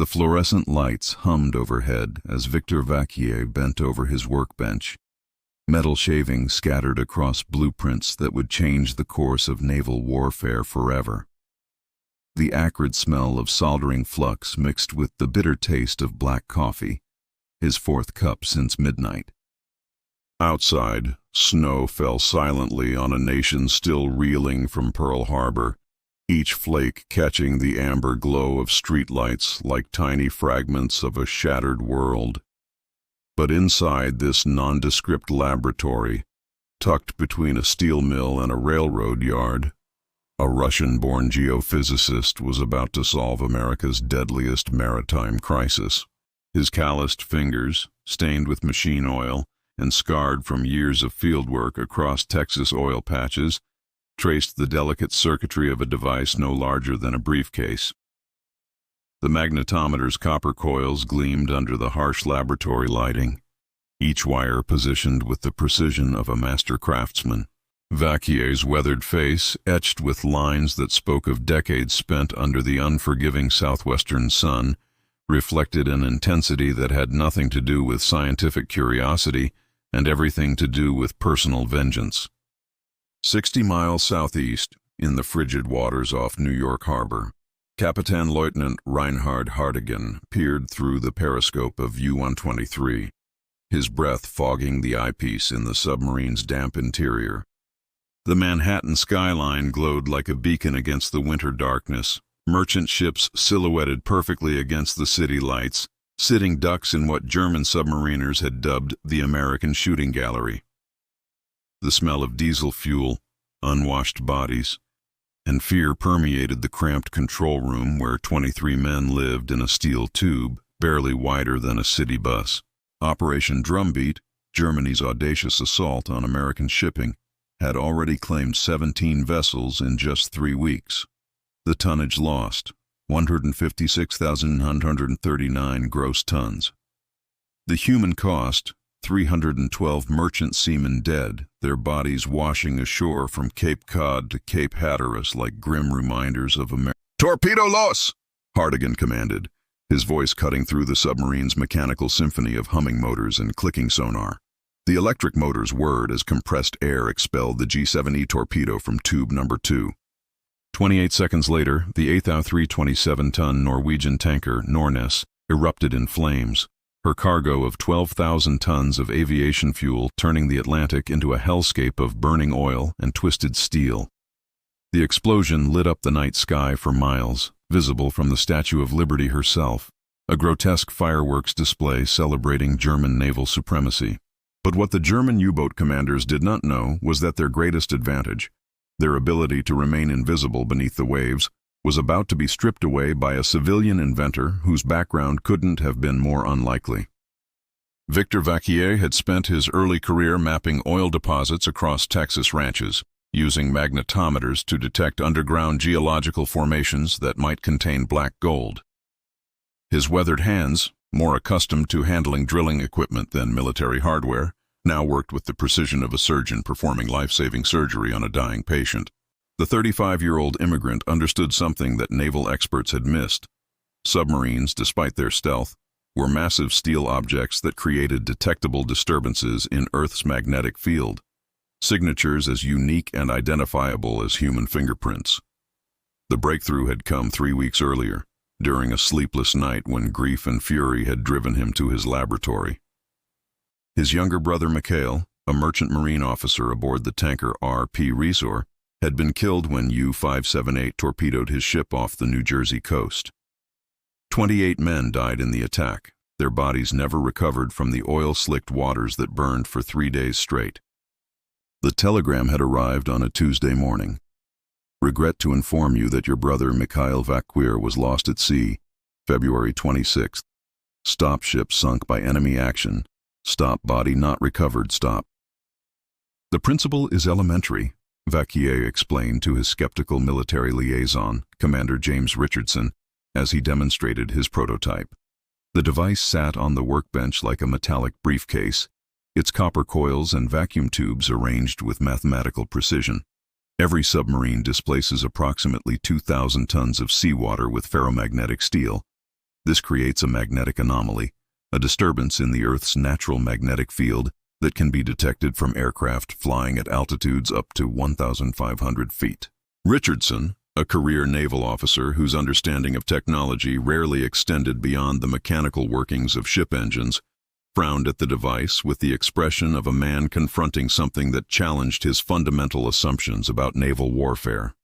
The fluorescent lights hummed overhead as Victor Vacquier bent over his workbench, metal shavings scattered across blueprints that would change the course of naval warfare forever. The acrid smell of soldering flux mixed with the bitter taste of black coffee, his fourth cup since midnight. Outside, snow fell silently on a nation still reeling from Pearl Harbor, each flake catching the amber glow of streetlights like tiny fragments of a shattered world. But inside this nondescript laboratory, tucked between a steel mill and a railroad yard, a Russian-born geophysicist was about to solve America's deadliest maritime crisis. His calloused fingers, stained with machine oil and scarred from years of fieldwork across Texas oil patches, traced the delicate circuitry of a device no larger than a briefcase. The magnetometer's copper coils gleamed under the harsh laboratory lighting, each wire positioned with the precision of a master craftsman. Vacquier's weathered face, etched with lines that spoke of decades spent under the unforgiving southwestern sun, reflected an intensity that had nothing to do with scientific curiosity and everything to do with personal vengeance. 60 miles southeast, in the frigid waters off New York Harbor, Captain Lieutenant Reinhard Hartigan peered through the periscope of U-123, his breath fogging the eyepiece in the submarine's damp interior. The Manhattan skyline glowed like a beacon against the winter darkness, merchant ships silhouetted perfectly against the city lights, sitting ducks in what German submariners had dubbed the American shooting gallery. The smell of diesel fuel, unwashed bodies, and fear permeated the cramped control room where 23 men lived in a steel tube barely wider than a city bus. Operation Drumbeat, Germany's audacious assault on American shipping, had already claimed 17 vessels in just 3 weeks. The tonnage lost, 156,939 gross tons. The human cost, 312 merchant seamen dead, their bodies washing ashore from Cape Cod to Cape Hatteras like grim reminders of America. "Torpedo los!" Hartigan commanded, his voice cutting through the submarine's mechanical symphony of humming motors and clicking sonar. The electric motors whirred as compressed air expelled the G7E torpedo from tube number 2. 28 seconds later, the 8,327-ton Norwegian tanker Nornes erupted in flames, her cargo of 12,000 tons of aviation fuel turning the Atlantic into a hellscape of burning oil and twisted steel. The explosion lit up the night sky for miles, visible from the Statue of Liberty herself, a grotesque fireworks display celebrating German naval supremacy. But what the German U-boat commanders did not know was that their greatest advantage, their ability to remain invisible beneath the waves, was about to be stripped away by a civilian inventor whose background couldn't have been more unlikely. Victor Vacquier had spent his early career mapping oil deposits across Texas ranches, using magnetometers to detect underground geological formations that might contain black gold. His weathered hands, more accustomed to handling drilling equipment than military hardware, now worked with the precision of a surgeon performing life-saving surgery on a dying patient. The 35-year-old immigrant understood something that naval experts had missed. Submarines, despite their stealth, were massive steel objects that created detectable disturbances in Earth's magnetic field, signatures as unique and identifiable as human fingerprints. The breakthrough had come 3 weeks earlier, during a sleepless night when grief and fury had driven him to his laboratory. His younger brother Mikhail, a merchant marine officer aboard the tanker R.P. Resor, had been killed when U-578 torpedoed his ship off the New Jersey coast. 28 men died in the attack, their bodies never recovered from the oil-slicked waters that burned for 3 days straight. The telegram had arrived on a Tuesday morning. Regret to inform you that your brother Victor Vacquier was lost at sea, February 26th. Stop ship sunk by enemy action. Stop body not recovered. Stop. The principle is elementary, Vacquier explained to his skeptical military liaison, Commander James Richardson, as he demonstrated his prototype. The device sat on the workbench like a metallic briefcase, its copper coils and vacuum tubes arranged with mathematical precision. Every submarine displaces approximately 2,000 tons of seawater with ferromagnetic steel, This creates a magnetic anomaly, a disturbance in the Earth's natural magnetic field that can be detected from aircraft flying at altitudes up to 1,500 feet. Richardson, a career naval officer whose understanding of technology rarely extended beyond the mechanical workings of ship engines, frowned at the device with the expression of a man confronting something that challenged his fundamental assumptions about naval warfare.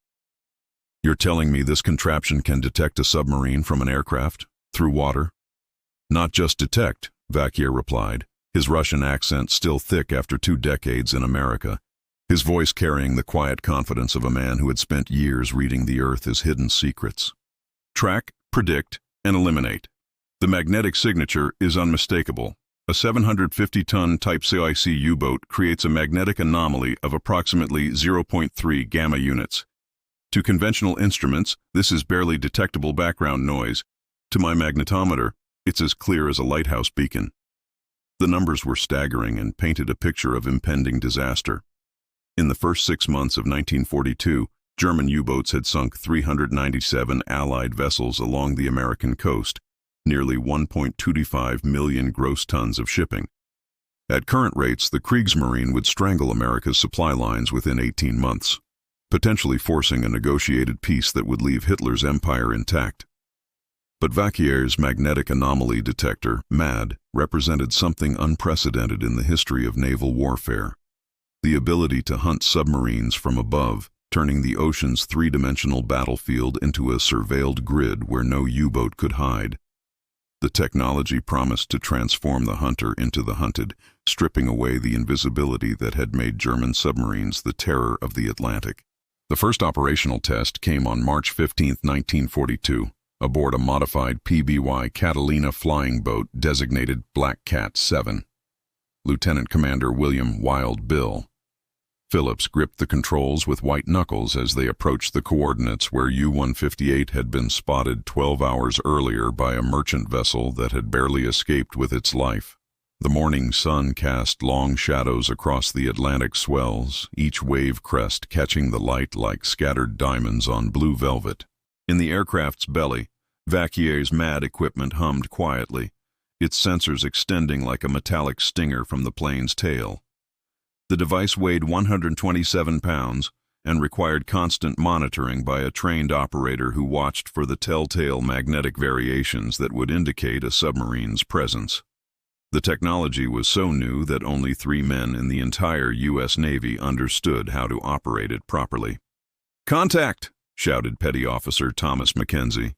"You're telling me this contraption can detect a submarine from an aircraft, through water?" "Not just detect," Vacquier replied, his Russian accent still thick after 2 decades in America, his voice carrying the quiet confidence of a man who had spent years reading the Earth's hidden secrets. "Track, predict, and eliminate. The magnetic signature is unmistakable. A 750-ton Type CIC U-boat creates a magnetic anomaly of approximately 0.3 gamma units. To conventional instruments, this is barely detectable background noise. To my magnetometer, it's as clear as a lighthouse beacon." The numbers were staggering and painted a picture of impending disaster. In the first 6 months of 1942, German U-boats had sunk 397 Allied vessels along the American coast, nearly 1.25 million gross tons of shipping. At current rates, the Kriegsmarine would strangle America's supply lines within 18 months, potentially forcing a negotiated peace that would leave Hitler's empire intact. But Vacquier's magnetic anomaly detector, MAD, represented something unprecedented in the history of naval warfare: the ability to hunt submarines from above, turning the ocean's 3-dimensional battlefield into a surveilled grid where no U-boat could hide. The technology promised to transform the hunter into the hunted, stripping away the invisibility that had made German submarines the terror of the Atlantic. The first operational test came on March 15, 1942, aboard a modified PBY Catalina flying boat designated Black Cat 7. Lieutenant Commander William Wild Bill Phillips gripped the controls with white knuckles as they approached the coordinates where U-158 had been spotted 12 hours earlier by a merchant vessel that had barely escaped with its life. The morning sun cast long shadows across the Atlantic swells, each wave crest catching the light like scattered diamonds on blue velvet. In the aircraft's belly, Vacquier's MAD equipment hummed quietly, its sensors extending like a metallic stinger from the plane's tail. The device weighed 127 pounds and required constant monitoring by a trained operator who watched for the telltale magnetic variations that would indicate a submarine's presence. The technology was so new that only 3 men in the entire U.S. Navy understood how to operate it properly. "Contact!" shouted Petty Officer Thomas Mackenzie,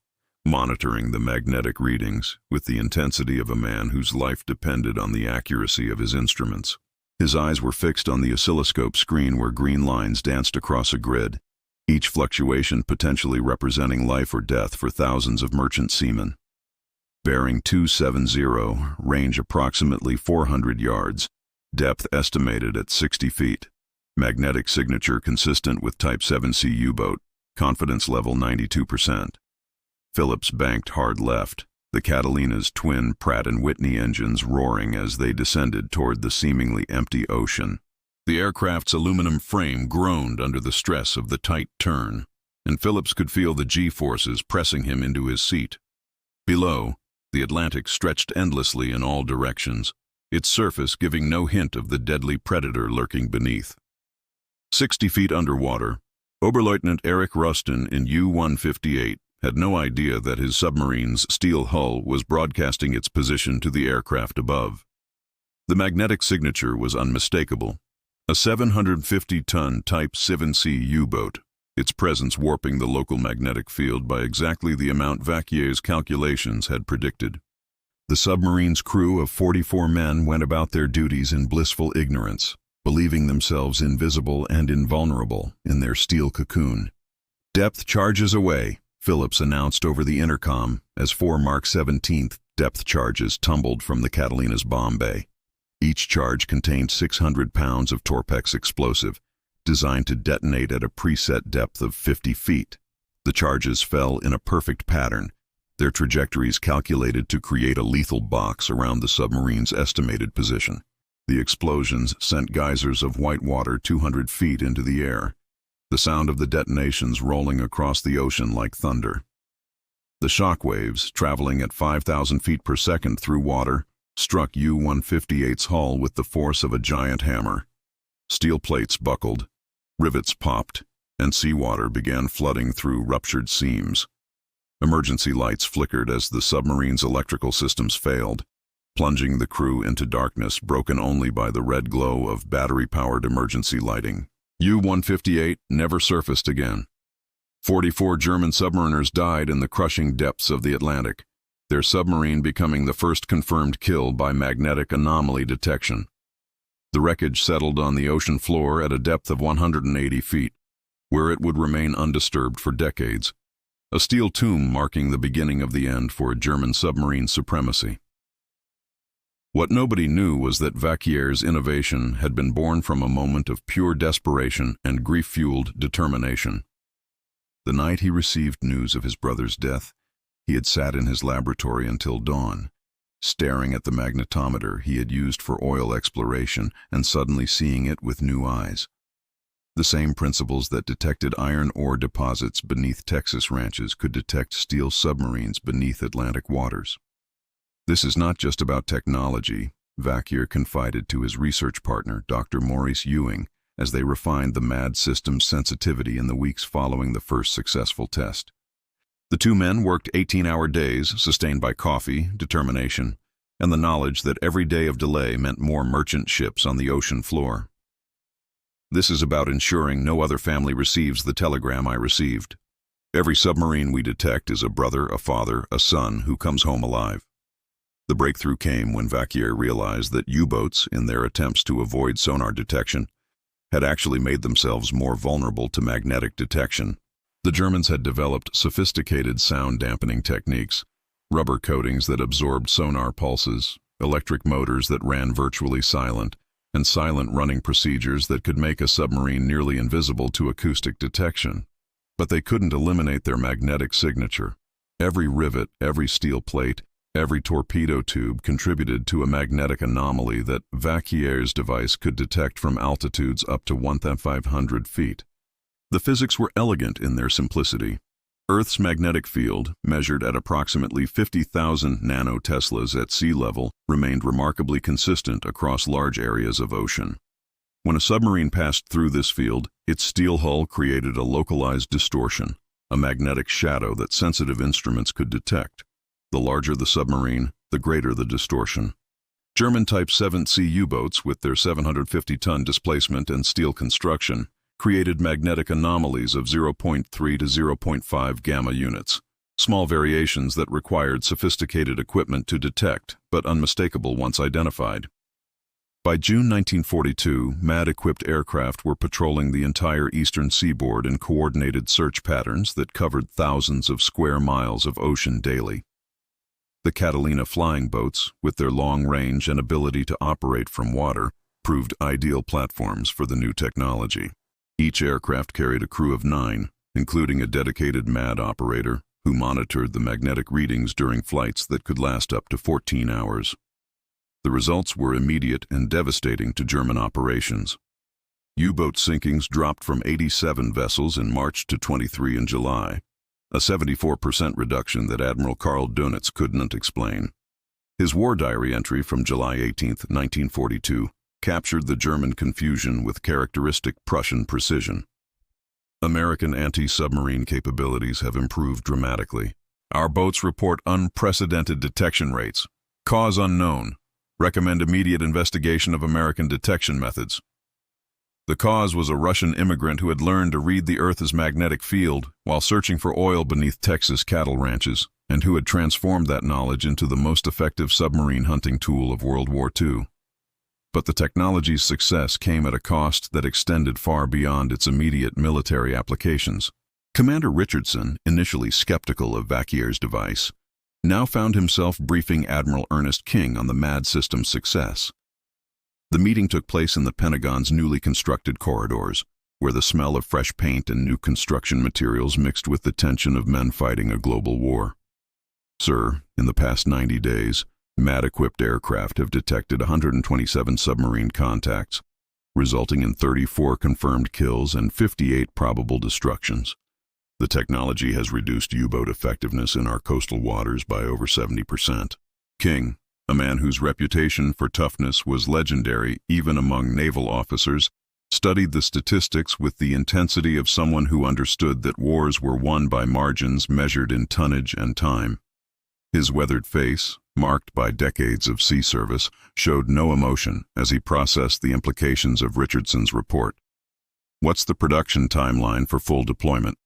monitoring the magnetic readings with the intensity of a man whose life depended on the accuracy of his instruments. His eyes were fixed on the oscilloscope screen where green lines danced across a grid, each fluctuation potentially representing life or death for thousands of merchant seamen. Bearing 270, range approximately 400 yards, depth estimated at 60 feet. Magnetic signature consistent with Type 7C U-boat, confidence level 92%. Phillips banked hard left, the Catalina's twin Pratt & Whitney engines roaring as they descended toward the seemingly empty ocean. The aircraft's aluminum frame groaned under the stress of the tight turn, and Phillips could feel the G-forces pressing him into his seat. Below, the Atlantic stretched endlessly in all directions, its surface giving no hint of the deadly predator lurking beneath. 60 feet underwater, Oberleutnant Erich Rustin in U-158 had no idea that his submarine's steel hull was broadcasting its position to the aircraft above. The magnetic signature was unmistakable. A 750-ton Type 7C U-boat, its presence warping the local magnetic field by exactly the amount Vacquier's calculations had predicted. The submarine's crew of 44 men went about their duties in blissful ignorance, believing themselves invisible and invulnerable in their steel cocoon. "Depth charges away," Phillips announced over the intercom as 4 Mark 17 depth charges tumbled from the Catalina's bomb bay. Each charge contained 600 pounds of Torpex explosive, designed to detonate at a preset depth of 50 feet. The charges fell in a perfect pattern, their trajectories calculated to create a lethal box around the submarine's estimated position. The explosions sent geysers of white water 200 feet into the air, the sound of the detonations rolling across the ocean like thunder. The shock waves, traveling at 5,000 feet per second through water, struck U-158's hull with the force of a giant hammer. Steel plates buckled, rivets popped, and seawater began flooding through ruptured seams. Emergency lights flickered as the submarine's electrical systems failed, plunging the crew into darkness broken only by the red glow of battery-powered emergency lighting. U-158 never surfaced again. 44 German submariners died in the crushing depths of the Atlantic, their submarine becoming the first confirmed kill by magnetic anomaly detection. The wreckage settled on the ocean floor at a depth of 180 feet, where it would remain undisturbed for decades, a steel tomb marking the beginning of the end for German submarine supremacy. What nobody knew was that Vacquier's innovation had been born from a moment of pure desperation and grief-fueled determination. The night he received news of his brother's death, he had sat in his laboratory until dawn, staring at the magnetometer he had used for oil exploration and suddenly seeing it with new eyes. The same principles that detected iron ore deposits beneath Texas ranches could detect steel submarines beneath Atlantic waters. This is not just about technology, Vacquier confided to his research partner, Dr. Maurice Ewing, as they refined the MAD system's sensitivity in the weeks following the first successful test. The two men worked 18-hour days, sustained by coffee, determination, and the knowledge that every day of delay meant more merchant ships on the ocean floor. This is about ensuring no other family receives the telegram I received. Every submarine we detect is a brother, a father, a son who comes home alive. The breakthrough came when Vacquier realized that U-boats, in their attempts to avoid sonar detection, had actually made themselves more vulnerable to magnetic detection. The Germans had developed sophisticated sound-dampening techniques, rubber coatings that absorbed sonar pulses, electric motors that ran virtually silent, and silent running procedures that could make a submarine nearly invisible to acoustic detection. But they couldn't eliminate their magnetic signature. Every rivet, every steel plate, every torpedo tube contributed to a magnetic anomaly that Vacquier's device could detect from altitudes up to 1,500 feet. The physics were elegant in their simplicity. Earth's magnetic field, measured at approximately 50,000 nanoteslas at sea level, remained remarkably consistent across large areas of ocean. When a submarine passed through this field, its steel hull created a localized distortion, a magnetic shadow that sensitive instruments could detect. The larger the submarine, the greater the distortion. German Type 7C U-boats, with their 750-ton displacement and steel construction, created magnetic anomalies of 0.3 to 0.5 gamma units, small variations that required sophisticated equipment to detect, but unmistakable once identified. By June 1942, MAD-equipped aircraft were patrolling the entire eastern seaboard in coordinated search patterns that covered thousands of square miles of ocean daily. The Catalina flying boats, with their long range and ability to operate from water, proved ideal platforms for the new technology. Each aircraft carried a crew of 9, including a dedicated MAD operator, who monitored the magnetic readings during flights that could last up to 14 hours. The results were immediate and devastating to German operations. U-boat sinkings dropped from 87 vessels in March to 23 in July, a 74% reduction that Admiral Karl Dönitz couldn't explain. His war diary entry from July 18, 1942, captured the German confusion with characteristic Prussian precision. American anti-submarine capabilities have improved dramatically. Our boats report unprecedented detection rates. Cause unknown. Recommend immediate investigation of American detection methods. The cause was a Russian immigrant who had learned to read the Earth's magnetic field while searching for oil beneath Texas cattle ranches, and who had transformed that knowledge into the most effective submarine hunting tool of World War II. But the technology's success came at a cost that extended far beyond its immediate military applications. Commander Richardson, initially skeptical of Vacquier's device, now found himself briefing Admiral Ernest King on the MAD system's success. The meeting took place in the Pentagon's newly constructed corridors, where the smell of fresh paint and new construction materials mixed with the tension of men fighting a global war. Sir, in the past 90 days, MAD-equipped aircraft have detected 127 submarine contacts, resulting in 34 confirmed kills and 58 probable destructions. The technology has reduced U-boat effectiveness in our coastal waters by over 70%. King, a man whose reputation for toughness was legendary even among naval officers, studied the statistics with the intensity of someone who understood that wars were won by margins measured in tonnage and time. His weathered face, marked by decades of sea service, showed no emotion as he processed the implications of Richardson's report. What's the production timeline for full deployment?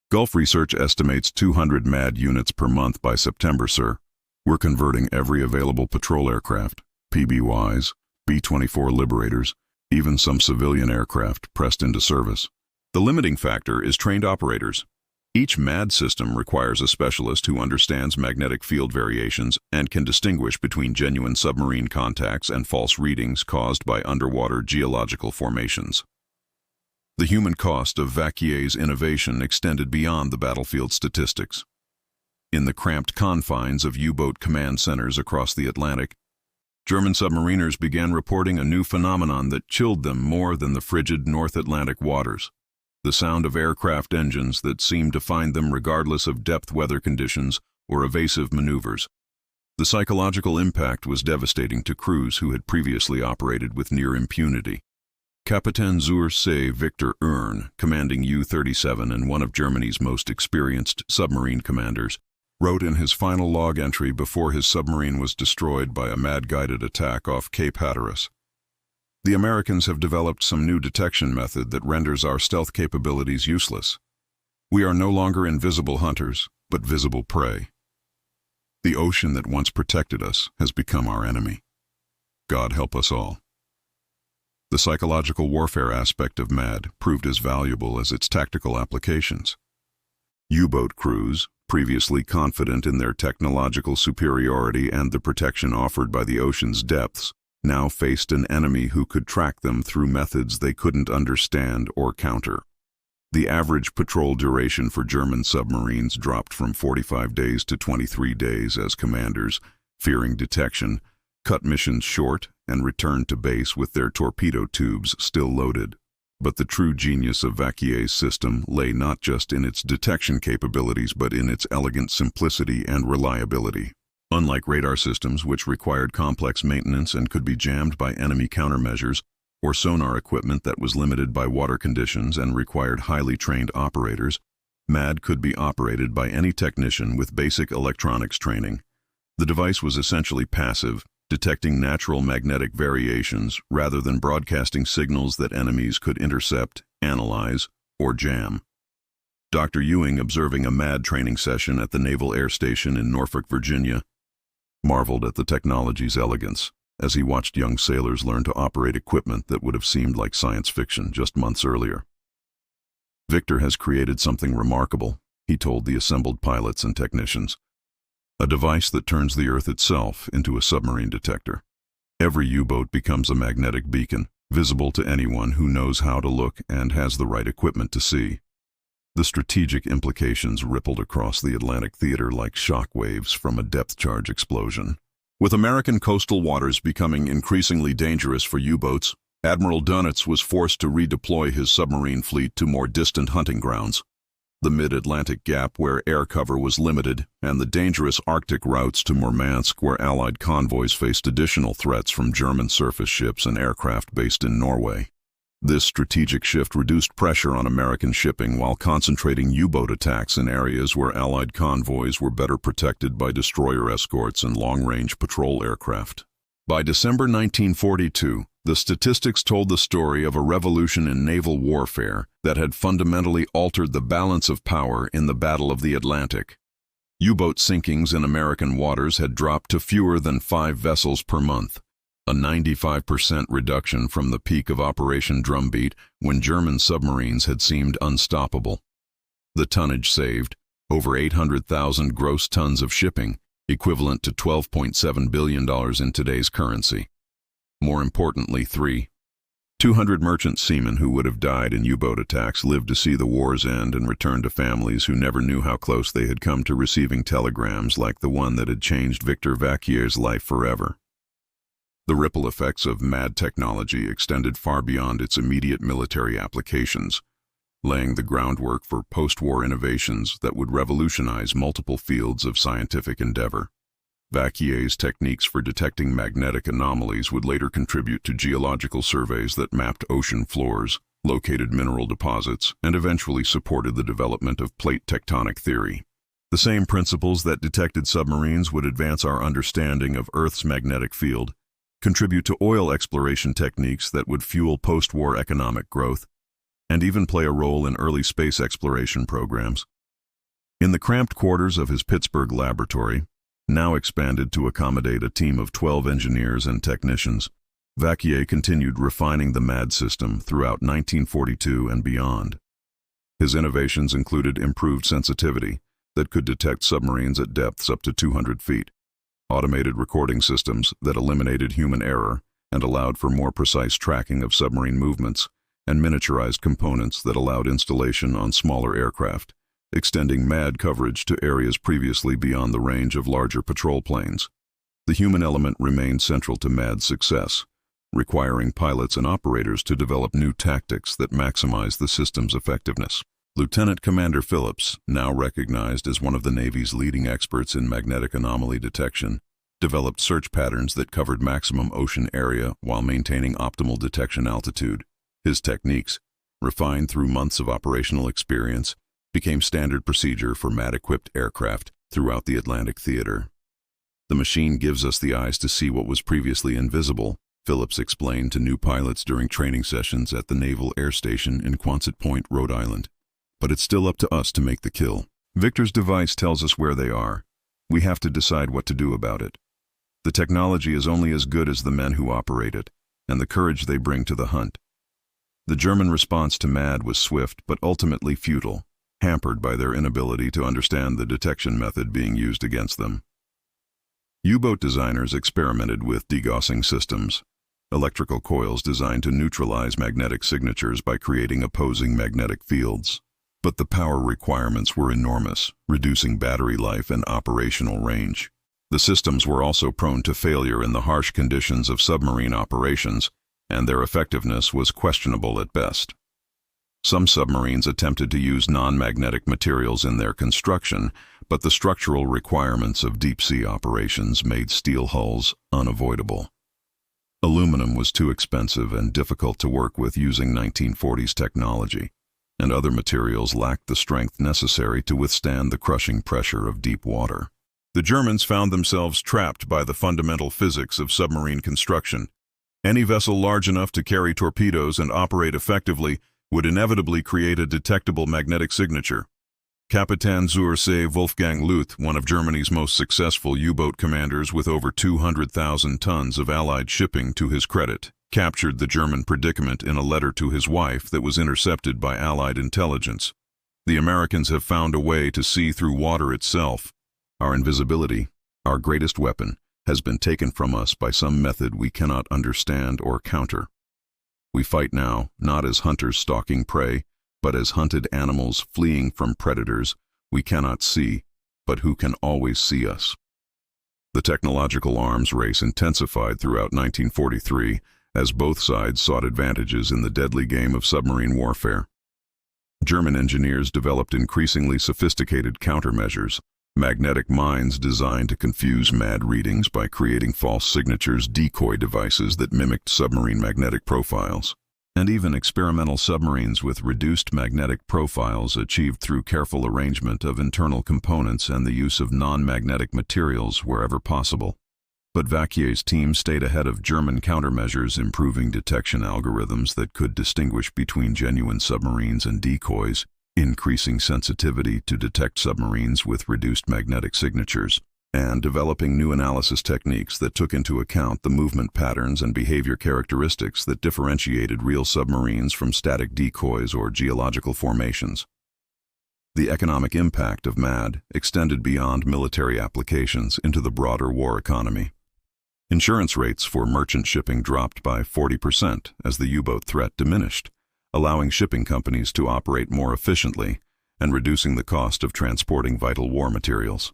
Gulf Research estimates 200 MAD units per month by September, sir. We're converting every available patrol aircraft, PBYs, B-24 Liberators, even some civilian aircraft pressed into service. The limiting factor is trained operators. Each MAD system requires a specialist who understands magnetic field variations and can distinguish between genuine submarine contacts and false readings caused by underwater geological formations. The human cost of Vacquier's innovation extended beyond the battlefield statistics. In the cramped confines of U-boat command centers across the Atlantic, German submariners began reporting a new phenomenon that chilled them more than the frigid North Atlantic waters: the sound of aircraft engines that seemed to find them regardless of depth weather conditions or evasive maneuvers. The psychological impact was devastating to crews who had previously operated with near impunity. Captain zur See Victor Vacquier, commanding U-37 and one of Germany's most experienced submarine commanders, wrote in his final log entry before his submarine was destroyed by a MAD-guided attack off Cape Hatteras: "The Americans have developed some new detection method that renders our stealth capabilities useless. We are no longer invisible hunters, but visible prey. The ocean that once protected us has become our enemy. God help us all." The psychological warfare aspect of MAD proved as valuable as its tactical applications. U-boat crews, previously confident in their technological superiority and the protection offered by the ocean's depths, now faced an enemy who could track them through methods they couldn't understand or counter. The average patrol duration for German submarines dropped from 45 days to 23 days as commanders, fearing detection, cut missions short and returned to base with their torpedo tubes still loaded. But the true genius of Vacquier's system lay not just in its detection capabilities but in its elegant simplicity and reliability. Unlike radar systems, which required complex maintenance and could be jammed by enemy countermeasures, or sonar equipment that was limited by water conditions and required highly trained operators, MAD could be operated by any technician with basic electronics training. The device was essentially passive, detecting natural magnetic variations rather than broadcasting signals that enemies could intercept, analyze, or jam. Dr. Ewing, observing a MAD training session at the Naval Air Station in Norfolk, Virginia, marveled at the technology's elegance as he watched young sailors learn to operate equipment that would have seemed like science fiction just months earlier. "Victor has created something remarkable," he told the assembled pilots and technicians. "A device that turns the Earth itself into a submarine detector. Every U-boat becomes a magnetic beacon, visible to anyone who knows how to look and has the right equipment to see." The strategic implications rippled across the Atlantic theater like shock waves from a depth charge explosion. With American coastal waters becoming increasingly dangerous for U-boats, Admiral Dunitz was forced to redeploy his submarine fleet to more distant hunting grounds. The mid-Atlantic gap where air cover was limited, and the dangerous Arctic routes to Murmansk where Allied convoys faced additional threats from German surface ships and aircraft based in Norway. This strategic shift reduced pressure on American shipping while concentrating U-boat attacks in areas where Allied convoys were better protected by destroyer escorts and long-range patrol aircraft. By December 1942, the statistics told the story of a revolution in naval warfare that had fundamentally altered the balance of power in the Battle of the Atlantic. U-boat sinkings in American waters had dropped to fewer than 5 vessels per month, a 95% reduction from the peak of Operation Drumbeat when German submarines had seemed unstoppable. The tonnage saved, over 800,000 gross tons of shipping, equivalent to $12.7 billion in today's currency. More importantly, 200 merchant seamen who would have died in U-boat attacks lived to see the war's end and returned to families who never knew how close they had come to receiving telegrams like the one that had changed Victor Vacquier's life forever. The ripple effects of MAD technology extended far beyond its immediate military applications. laying the groundwork for post-war innovations that would revolutionize multiple fields of scientific endeavor. Vacquier's techniques for detecting magnetic anomalies would later contribute to geological surveys that mapped ocean floors, located mineral deposits, and eventually supported the development of plate tectonic theory. The same principles that detected submarines would advance our understanding of Earth's magnetic field, contribute to oil exploration techniques that would fuel post-war economic growth, and even play a role in early space exploration programs. In the cramped quarters of his Pittsburgh laboratory, now expanded to accommodate a team of 12 engineers and technicians, Vacquier continued refining the MAD system throughout 1942 and beyond. His innovations included improved sensitivity that could detect submarines at depths up to 200 feet, automated recording systems that eliminated human error and allowed for more precise tracking of submarine movements, and miniaturized components that allowed installation on smaller aircraft, extending MAD coverage to areas previously beyond the range of larger patrol planes. The human element remained central to MAD's success, requiring pilots and operators to develop new tactics that maximize the system's effectiveness. Lieutenant Commander Phillips, now recognized as one of the Navy's leading experts in magnetic anomaly detection, developed search patterns that covered maximum ocean area while maintaining optimal detection altitude. His techniques, refined through months of operational experience, became standard procedure for MAD-equipped aircraft throughout the Atlantic theater. "The machine gives us the eyes to see what was previously invisible," Phillips explained to new pilots during training sessions at the Naval Air Station in Quonset Point, Rhode Island. "But it's still up to us to make the kill. Victor's device tells us where they are. We have to decide what to do about it. The technology is only as good as the men who operate it, and the courage they bring to the hunt." The German response to MAD was swift but ultimately futile, hampered by their inability to understand the detection method being used against them. U-boat designers experimented with degaussing systems, electrical coils designed to neutralize magnetic signatures by creating opposing magnetic fields. But the power requirements were enormous, reducing battery life and operational range. The systems were also prone to failure in the harsh conditions of submarine operations, and their effectiveness was questionable at best. Some submarines attempted to use non-magnetic materials in their construction, but the structural requirements of deep-sea operations made steel hulls unavoidable. Aluminum was too expensive and difficult to work with using 1940s technology, and other materials lacked the strength necessary to withstand the crushing pressure of deep water. The Germans found themselves trapped by the fundamental physics of submarine construction. Any vessel large enough to carry torpedoes and operate effectively would inevitably create a detectable magnetic signature. Kapitän zur See Wolfgang Luth, one of Germany's most successful U-boat commanders with over 200,000 tons of Allied shipping to his credit, captured the German predicament in a letter to his wife that was intercepted by Allied intelligence. "The Americans have found a way to see through water itself. Our invisibility, our greatest weapon, has been taken from us by some method we cannot understand or counter. We fight now, not as hunters stalking prey, but as hunted animals fleeing from predators we cannot see, but who can always see us." The technological arms race intensified throughout 1943 as both sides sought advantages in the deadly game of submarine warfare. German engineers developed increasingly sophisticated countermeasures, magnetic mines designed to confuse MAD readings by creating false signatures, decoy devices that mimicked submarine magnetic profiles, and even experimental submarines with reduced magnetic profiles achieved through careful arrangement of internal components and the use of non-magnetic materials wherever possible. But Vacquier's team stayed ahead of German countermeasures, improving detection algorithms that could distinguish between genuine submarines and decoys, increasing sensitivity to detect submarines with reduced magnetic signatures, and developing new analysis techniques that took into account the movement patterns and behavior characteristics that differentiated real submarines from static decoys or geological formations. The economic impact of MAD extended beyond military applications into the broader war economy. Insurance rates for merchant shipping dropped by 40% as the U-boat threat diminished, allowing shipping companies to operate more efficiently and reducing the cost of transporting vital war materials.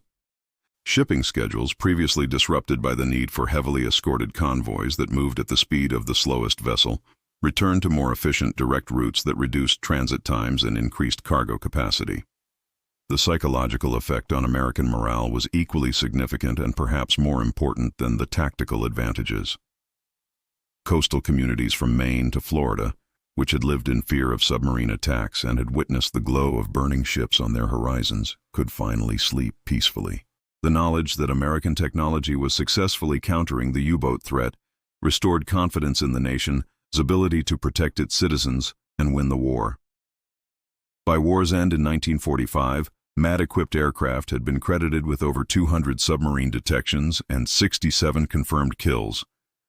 Shipping schedules previously disrupted by the need for heavily escorted convoys that moved at the speed of the slowest vessel returned to more efficient direct routes that reduced transit times and increased cargo capacity. The psychological effect on American morale was equally significant and perhaps more important than the tactical advantages. Coastal communities from Maine to Florida, which had lived in fear of submarine attacks and had witnessed the glow of burning ships on their horizons, could finally sleep peacefully. The knowledge that American technology was successfully countering the U-boat threat restored confidence in the nation's ability to protect its citizens and win the war. By war's end in 1945, MAD-equipped aircraft had been credited with over 200 submarine detections and 67 confirmed kills,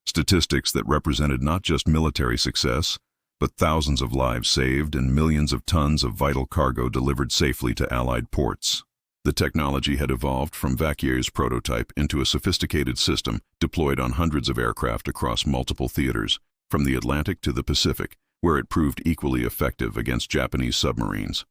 statistics that represented not just military success, but thousands of lives saved and millions of tons of vital cargo delivered safely to Allied ports. The technology had evolved from Vacquier's prototype into a sophisticated system deployed on hundreds of aircraft across multiple theaters, from the Atlantic to the Pacific, where it proved equally effective against Japanese submarines.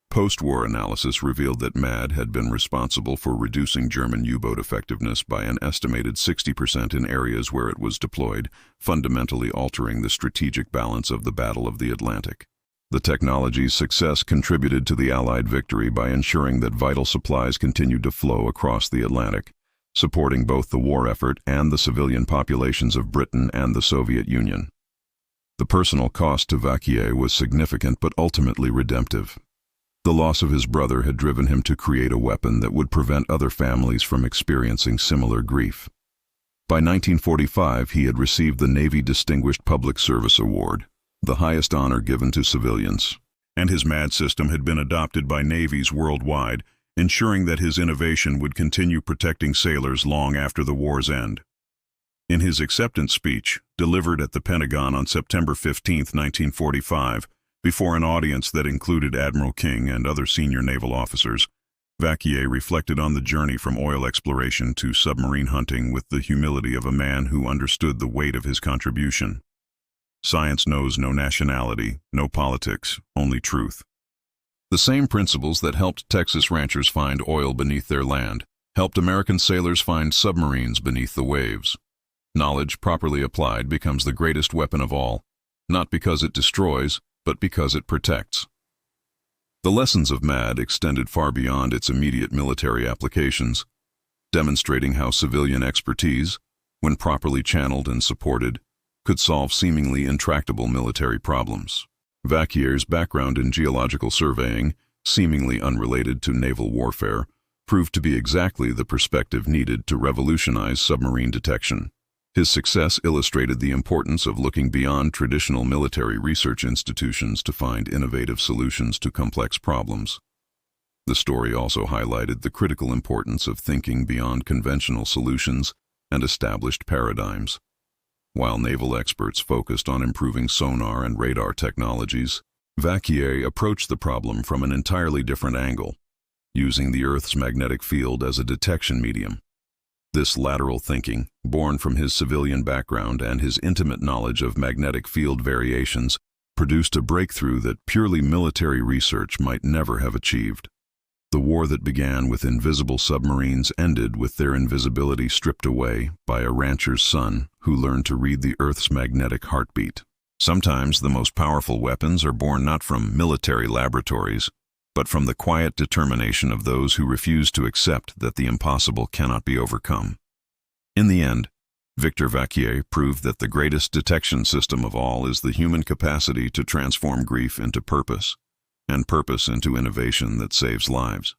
Post-war analysis revealed that MAD had been responsible for reducing German U-boat effectiveness by an estimated 60% in areas where it was deployed, fundamentally altering the strategic balance of the Battle of the Atlantic. The technology's success contributed to the Allied victory by ensuring that vital supplies continued to flow across the Atlantic, supporting both the war effort and the civilian populations of Britain and the Soviet Union. The personal cost to Vacquier was significant but ultimately redemptive. The loss of his brother had driven him to create a weapon that would prevent other families from experiencing similar grief. By 1945, he had received the Navy Distinguished Public Service Award, the highest honor given to civilians, and his MAD system had been adopted by navies worldwide, ensuring that his innovation would continue protecting sailors long after the war's end. In his acceptance speech, delivered at the Pentagon on September 15, 1945, before an audience that included Admiral King and other senior naval officers, Vacquier reflected on the journey from oil exploration to submarine hunting with the humility of a man who understood the weight of his contribution. Science knows no nationality, no politics, only truth. The same principles that helped Texas ranchers find oil beneath their land helped American sailors find submarines beneath the waves. Knowledge properly applied becomes the greatest weapon of all, not because it destroys, but because it protects. The lessons of MAD extended far beyond its immediate military applications, demonstrating how civilian expertise, when properly channeled and supported, could solve seemingly intractable military problems. Vacquier's background in geological surveying, seemingly unrelated to naval warfare, proved to be exactly the perspective needed to revolutionize submarine detection. His success illustrated the importance of looking beyond traditional military research institutions to find innovative solutions to complex problems. The story also highlighted the critical importance of thinking beyond conventional solutions and established paradigms. While naval experts focused on improving sonar and radar technologies, Vacquier approached the problem from an entirely different angle, using the Earth's magnetic field as a detection medium. This lateral thinking, born from his civilian background and his intimate knowledge of magnetic field variations, produced a breakthrough that purely military research might never have achieved. The war that began with invisible submarines ended with their invisibility stripped away by a rancher's son who learned to read the Earth's magnetic heartbeat. Sometimes the most powerful weapons are born not from military laboratories, but from the quiet determination of those who refuse to accept that the impossible cannot be overcome. In the end, Victor Vacquier proved that the greatest detection system of all is the human capacity to transform grief into purpose, and purpose into innovation that saves lives.